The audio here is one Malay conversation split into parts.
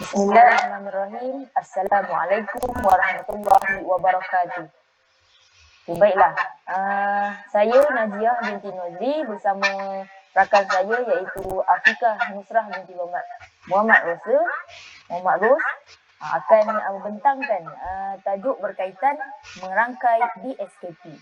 Bismillahirrahmanirrahim. Assalamualaikum warahmatullahi wabarakatuh. Baiklah, saya Najiah binti Nozri bersama rakan saya iaitu Afiqah Nusrah binti Muhammad Ros akan membentangkan tajuk berkaitan merangkai DSKP.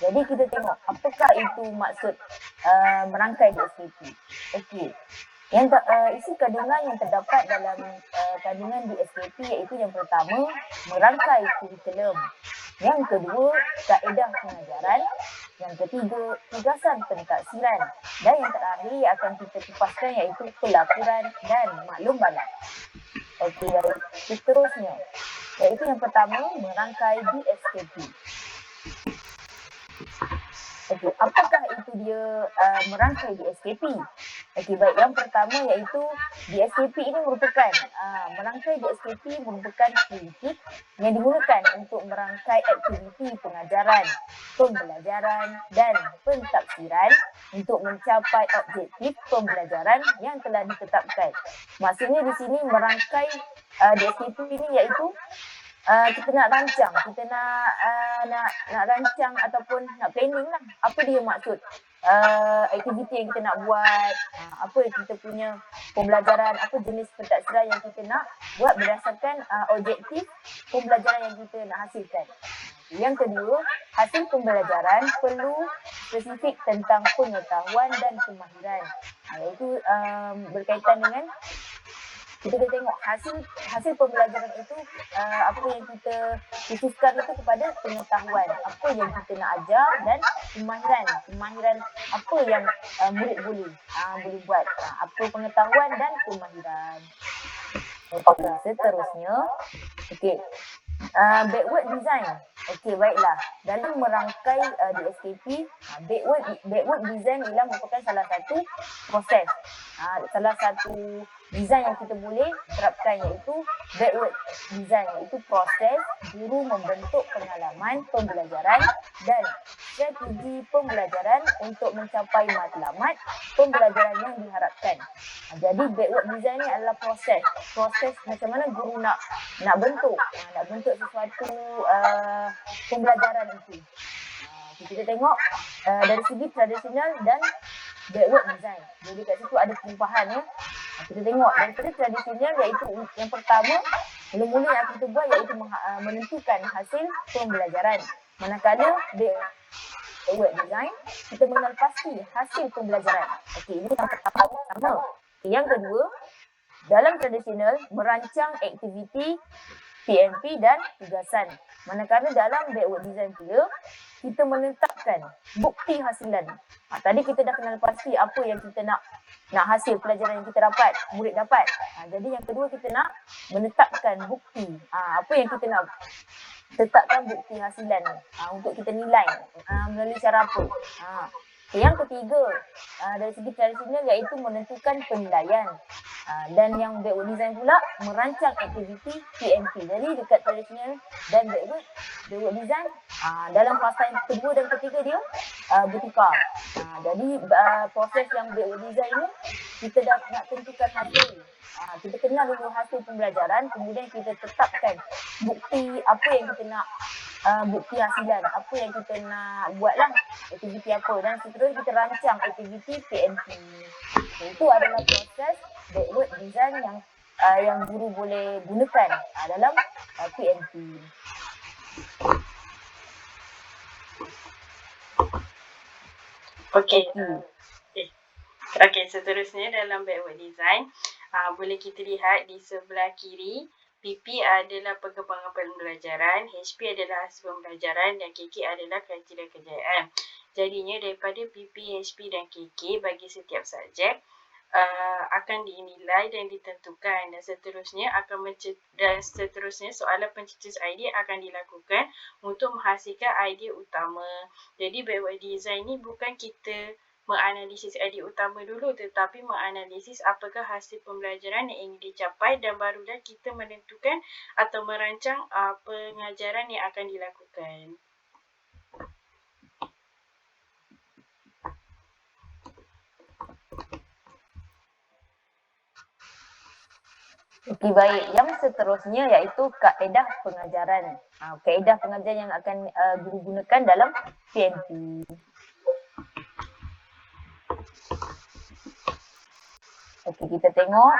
Jadi kita tengok apakah itu maksud merangkai DSKP. Okey. Yang isi kandungan yang terdapat dalam kandungan DSKP iaitu yang pertama, merangkai kurikulum. Yang kedua, kaedah pengajaran. Yang ketiga, tugasan pentaksiran. Dan yang terakhir yang akan kita kupaskan iaitu pelaporan dan maklum balas. Okey, baik. Seterusnya, iaitu yang pertama, merangkai DSKP. Okey, apakah itu dia merangkai DSKP? Okey, baik. Yang pertama iaitu DSKP ini merupakan merangkai DSKP merupakan politik yang digunakan untuk merangkai aktiviti pengajaran, pembelajaran dan pentafsiran untuk mencapai objektif pembelajaran yang telah ditetapkan. Maksudnya di sini merangkai DSKP ini iaitu kita nak rancang, kita nak rancang ataupun nak planning lah. Apa dia maksud aktiviti yang kita nak buat, apa yang kita punya pembelajaran, apa jenis pentaksiran yang kita nak buat berdasarkan objektif pembelajaran yang kita nak hasilkan. Yang kedua, hasil pembelajaran perlu spesifik tentang pengetahuan dan kemahiran. Iaitu berkaitan dengan kita tengok hasil pembelajaran itu apa yang kita khususkan itu kepada pengetahuan, apa yang kita nak ajar dan kemahiran apa yang murid boleh buat, apa pengetahuan dan kemahiran. Okey, seterusnya backward design. Okey, baiklah. Dalam merangkai DSKP, backward design ialah merupakan salah satu proses. Salah satu design yang kita boleh terapkan iaitu backward design, iaitu proses guru membentuk pengalaman pembelajaran dan strategi pembelajaran untuk mencapai matlamat pembelajaran yang diharapkan. Jadi backward design ni adalah proses macam mana guru nak bentuk sesuatu pembelajaran itu. Kita tengok dari segi tradisional dan backward design. Jadi kat situ ada perubahan ya. Kita tengok daripada tradisional iaitu yang pertama, mula-mula yang kita buat iaitu menentukan hasil pembelajaran. Manakala backward design, kita mengenal pasti hasil pembelajaran. Okey, ini yang pertama. Yang kedua, dalam tradisional merancang aktiviti PMP dan tugasan. Manakala dalam backward design pula, kita menetapkan bukti hasilan. Tadi kita dah kenal pasti apa yang kita nak hasil pelajaran yang kita dapat, murid dapat. Jadi yang kedua kita nak menetapkan bukti. Apa yang kita nak tetapkan bukti hasilan untuk kita nilai melalui cara apa. Yang ketiga, dari segi tradisional iaitu menentukan penilaian. Dan yang backward design pula merancang aktiviti PMP. Jadi dekat tradisional dan backward design, dalam fasa yang kedua dan ketiga dia bertukar. Jadi proses yang backward design ni kita dah nak tentukan hasil. Kita kenal dulu hasil pembelajaran, kemudian kita tetapkan bukti apa yang kita nak, bukti hasilan, apa yang kita nak buatlah, aktiviti apa, dan seterusnya kita rancang aktiviti PMP. Itu adalah proses backward design yang guru boleh gunakan dalam PMP. Okey, seterusnya dalam backward design, boleh kita lihat di sebelah kiri, PP adalah pengembangan pembelajaran, HP adalah hasil pembelajaran dan KK adalah kriteria kejayaan. Jadinya daripada PP, HP dan KK bagi setiap subjek akan dinilai dan ditentukan, dan seterusnya soalan pencetus idea akan dilakukan untuk menghasilkan idea utama. Jadi backward design ni bukan kita menganalisis idea utama dulu, tetapi menganalisis apakah hasil pembelajaran yang ingin dicapai dan barulah kita menentukan atau merancang pengajaran yang akan dilakukan. Okey, baik. Yang seterusnya iaitu kaedah pengajaran. Kaedah pengajaran yang akan guru gunakan dalam PNP. Okey, kita tengok.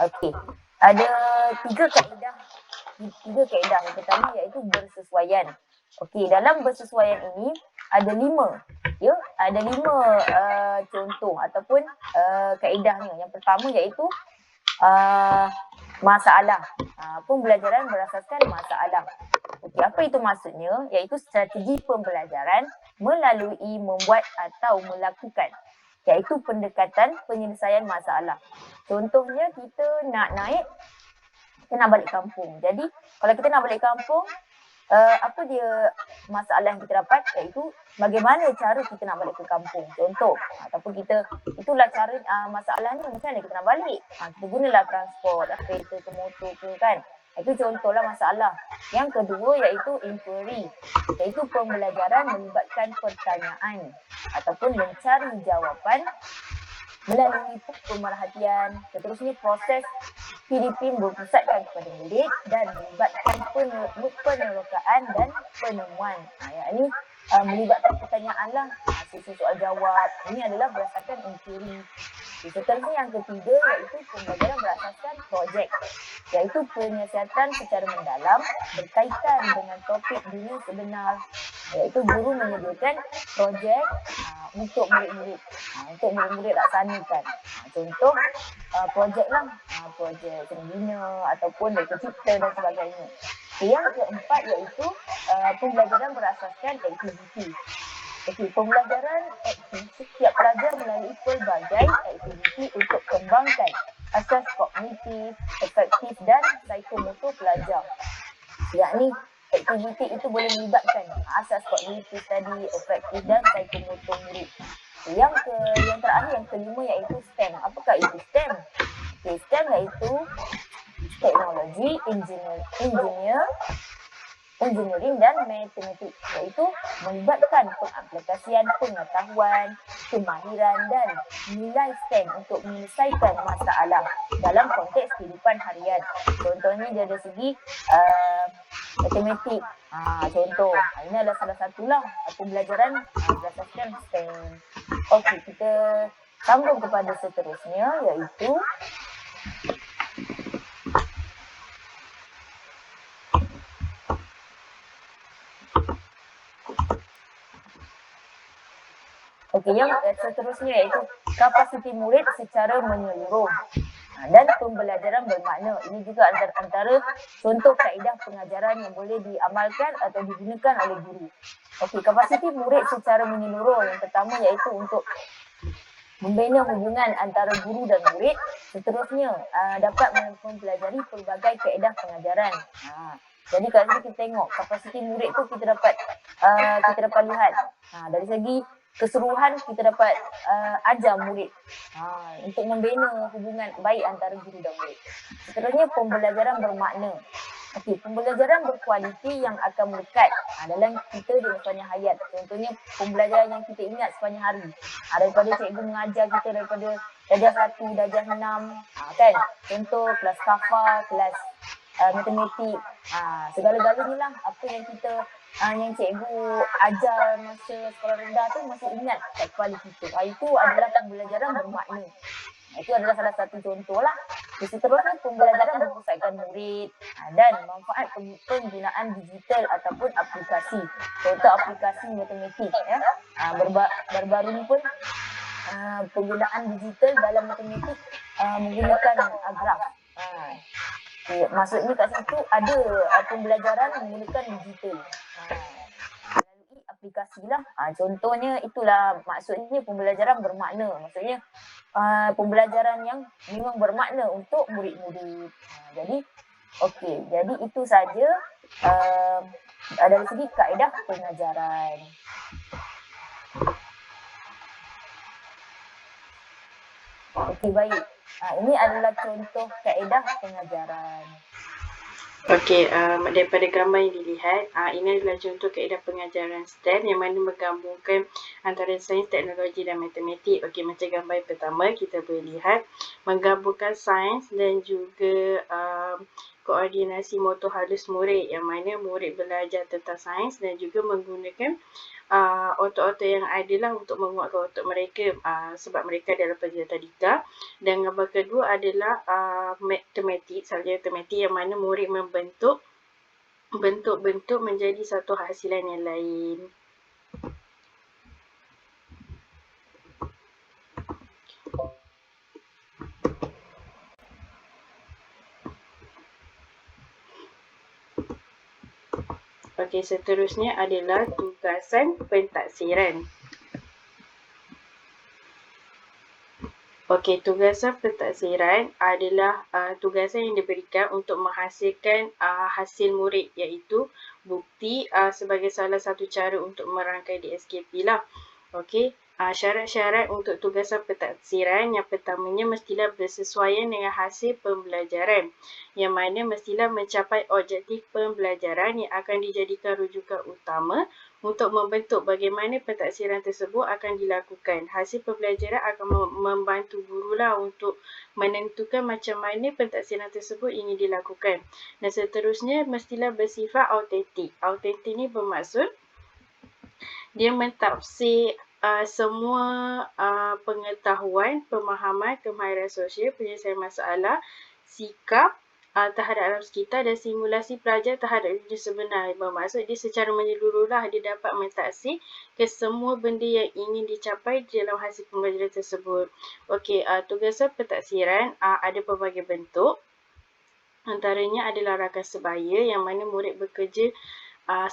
Okey, ada tiga kaedah. Yang pertama iaitu bersesuaian. Okey, dalam bersesuaian ini ada 5. Ya, ada 5 contoh ataupun kaedahnya. Yang pertama iaitu masalah. Pembelajaran berasaskan masalah. Okey, apa itu maksudnya? Iaitu strategi pembelajaran melalui membuat atau melakukan, iaitu pendekatan penyelesaian masalah. Contohnya kita nak balik kampung. Jadi kalau kita nak balik kampung, apa dia masalah yang kita dapat, iaitu bagaimana cara kita nak balik ke kampung. Contoh, ataupun itulah cara masalahnya macam mana kita nak balik. Kita gunalah transport, kereta ke motor ke kan. Itu contohlah masalah. Yang kedua iaitu inquiry, iaitu pembelajaran melibatkan pertanyaan ataupun mencari jawapan melalui pemerhatian. Seterusnya proses PDP berpusatkan kepada murid dan melibatkan penerokaan dan penemuan. Yang ini melibatkan pertanyaan lah, sesi soal jawab. Ini adalah berdasarkan inquiry. Seterusnya yang ketiga iaitu pembelajaran berasaskan projek, iaitu penyiasatan secara mendalam berkaitan dengan topik dunia sebenar, iaitu guru menyediakan projek untuk murid-murid laksanakan. Contoh projek lah, projek seminar ataupun lektor cipta dan sebagainya. Yang keempat iaitu pembelajaran berasaskan aktiviti. Okey, pembelajaran aktif setiap pelajar melalui pelbagai aktiviti untuk kembangkan asas kognitif, efektif dan psikomotor pelajar. Yakni aktiviti itu boleh melibatkan asas kognitif tadi, efektif dan psikomotor murid. Yang terakhir, yang kelima iaitu STEM. Apakah itu STEM? Okey, STEM iaitu teknologi, engineering dan matematik, iaitu melibatkan pengaplikasian pengetahuan, kemahiran dan nilai STEM untuk menyelesaikan masalah dalam konteks kehidupan harian. Contohnya dari segi matematik. Contoh, ini adalah salah satulah pembelajaran berdasarkan STEM. Okey, kita sambung kepada seterusnya iaitu yang seterusnya iaitu kapasiti murid secara menyeluruh dan pembelajaran bermakna. Ini juga antara contoh kaedah pengajaran yang boleh diamalkan atau digunakan oleh guru. Okey, kapasiti murid secara menyeluruh yang pertama iaitu untuk membina hubungan antara guru dan murid. Seterusnya dapat mempelajari pelbagai kaedah pengajaran. Jadi kat sini kita tengok kapasiti murid tu kita dapat lihat dari segi keseluruhan kita dapat ajar murid untuk membina hubungan baik antara guru dan murid. Seterusnya pembelajaran bermakna. Okey, pembelajaran berkualiti yang akan melekat dalam kita di sepanjang hayat. Contohnya pembelajaran yang kita ingat sepanjang hari. Daripada cikgu mengajar kita daripada darjah 1, darjah 6, kan? Contoh kelas kafa, kelas matematik, segala-galanya lah apa yang kita yang cikgu ajar masa sekolah rendah tu masih ingat kat kepala kita. Itu adalah pembelajaran bermakna. Itu adalah salah satu contoh lah. Seterusnya pembelajaran berpusatkan murid dan manfaat penggunaan digital ataupun aplikasi. Contoh aplikasi matematik ya. Baru-baru ni pun penggunaan digital dalam matematik menggunakan graf. Maksudnya kat situ ada pembelajaran menggunakan digital melalui aplikasi lah. Contohnya itulah maksudnya pembelajaran bermakna. Maksudnya pembelajaran yang memang bermakna untuk murid-murid. Jadi itu saja dari segi kaedah pengajaran. Okey, baik. Ini adalah contoh kaedah pengajaran. Okey, daripada gambar yang dilihat, ini adalah contoh kaedah pengajaran STEM yang mana menggabungkan antara sains, teknologi dan matematik. Okey, macam gambar yang pertama kita boleh lihat menggabungkan sains dan juga koordinasi motor halus murid, yang mana murid belajar tentang sains dan juga menggunakan otot-otot yang ada lah untuk menguatkan otot mereka, sebab mereka adalah peserta tadika. Dan gambar kedua adalah matematik, subjek matematik yang mana murid membentuk bentuk-bentuk menjadi satu hasilan yang lain. Okey, seterusnya adalah tugasan pentaksiran. Okey, tugasan pentaksiran adalah tugasan yang diberikan untuk menghasilkan hasil murid, iaitu bukti sebagai salah satu cara untuk merangkai DSKP lah. Okey, syarat-syarat untuk tugasan pentaksiran yang pertamanya mestilah bersesuaian dengan hasil pembelajaran, yang mana mestilah mencapai objektif pembelajaran yang akan dijadikan rujukan utama untuk membentuk bagaimana pentaksiran tersebut akan dilakukan. Hasil pembelajaran akan membantu gurulah untuk menentukan macam mana pentaksiran tersebut ingin dilakukan. Dan seterusnya mestilah bersifat autentik. Autentik ni bermaksud dia mentafsir semua pengetahuan, pemahaman, kemahiran sosial, penyelesaian masalah, sikap terhadap alam sekitar dan simulasi pelajar terhadap dunia sebenar. Bermaksud dia secara menyeluruhlah dia dapat mentaksir ke semua benda yang ingin dicapai dalam hasil pembelajaran tersebut. Okey, tugasan pentaksiran ada pelbagai bentuk. Antaranya adalah rakan sebaya yang mana murid bekerja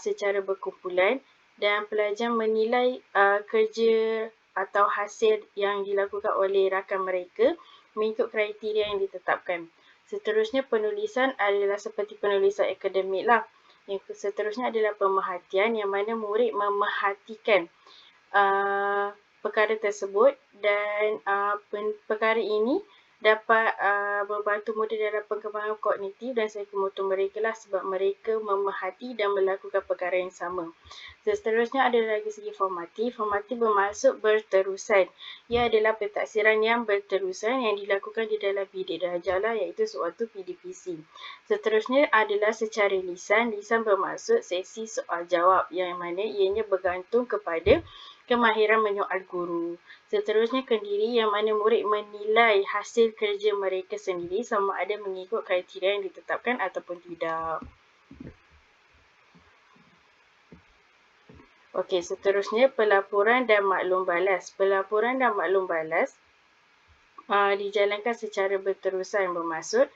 secara berkumpulan dan pelajar menilai kerja atau hasil yang dilakukan oleh rakan mereka mengikut kriteria yang ditetapkan. Seterusnya penulisan adalah seperti penulisan akademik lah. Yang seterusnya adalah pemerhatian yang mana murid memerhatikan perkara tersebut dan perkara ini dapat membantu murid dalam perkembangan kognitif dan psikomotor mereka lah, sebab mereka memerhati dan melakukan perkara yang sama. Seterusnya ada lagi segi formatif. Formatif bermaksud berterusan. Ia adalah pentaksiran yang berterusan yang dilakukan di dalam bidik darjah lah, iaitu sewaktu PDPC. Seterusnya adalah secara lisan. Lisan bermaksud sesi soal jawab, yang mana ianya bergantung kepada kemahiran menyoal guru. Seterusnya kendiri, yang mana murid menilai hasil kerja mereka sendiri sama ada mengikut kriteria yang ditetapkan ataupun tidak. Okey, seterusnya pelaporan dan maklum balas. Pelaporan dan maklum balas dijalankan secara berterusan, bermaksud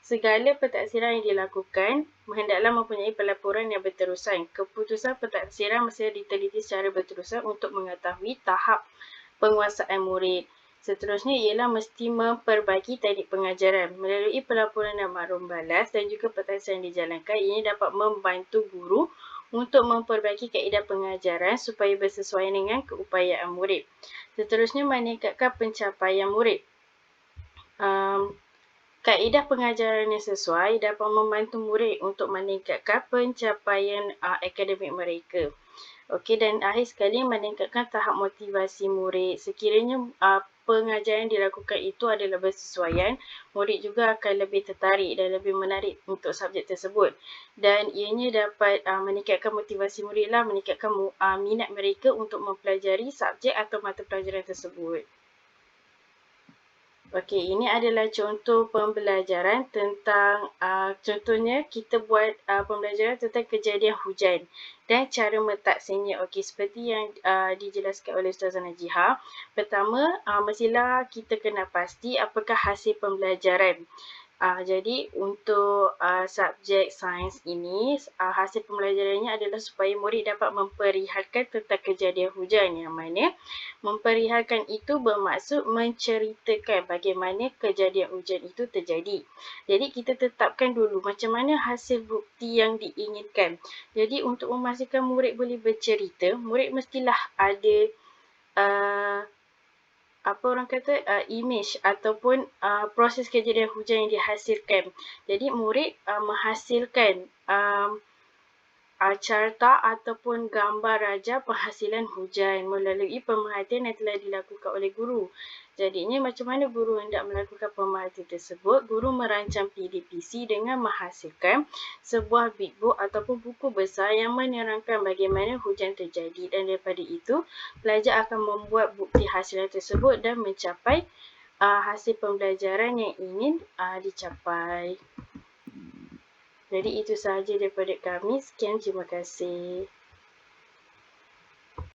segala pentaksiran yang dilakukan hendaklah mempunyai pelaporan yang berterusan. Keputusan pentaksiran mesti diteliti secara berterusan untuk mengetahui tahap penguasaan murid. Seterusnya ialah mesti memperbaiki teknik pengajaran. Melalui pelaporan dan maklum balas dan juga pentaksiran yang dijalankan, ini dapat membantu guru untuk memperbaiki kaedah pengajaran supaya bersesuaian dengan keupayaan murid. Seterusnya meningkatkan pencapaian murid. Kaedah pengajaran yang sesuai dapat membantu murid untuk meningkatkan pencapaian akademik mereka. Okey, dan akhir sekali meningkatkan tahap motivasi murid. Sekiranya pengajaran yang dilakukan itu adalah bersesuaian, murid juga akan lebih tertarik dan lebih menarik untuk subjek tersebut. Dan ianya dapat meningkatkan motivasi murid lah, meningkatkan minat mereka untuk mempelajari subjek atau mata pelajaran tersebut. Okey, ini adalah contoh pembelajaran tentang, contohnya kita buat pembelajaran tentang kejadian hujan dan cara mentaksirnya. Okey, seperti yang dijelaskan oleh Ustazah Najiha. Pertama, mestilah kita kena pasti apakah hasil pembelajaran. Jadi untuk subjek sains ini, hasil pembelajarannya adalah supaya murid dapat memperihalkan tentang kejadian hujan, yang mana memperihalkan itu bermaksud menceritakan bagaimana kejadian hujan itu terjadi. Jadi kita tetapkan dulu macam mana hasil bukti yang diinginkan. Jadi untuk memastikan murid boleh bercerita, murid mestilah ada apa orang kata image ataupun proses kejadian hujan yang dihasilkan. Jadi murid menghasilkan carta ataupun gambar raja penghasilan hujan melalui pemerhatian yang telah dilakukan oleh guru. Jadinya macam mana guru hendak melakukan pemerhatian tersebut? Guru merancang PDPC dengan menghasilkan sebuah big book ataupun buku besar yang menerangkan bagaimana hujan terjadi, dan daripada itu pelajar akan membuat bukti hasilan tersebut dan mencapai hasil pembelajaran yang ingin dicapai. Jadi itu sahaja daripada kami. Sekian, terima kasih.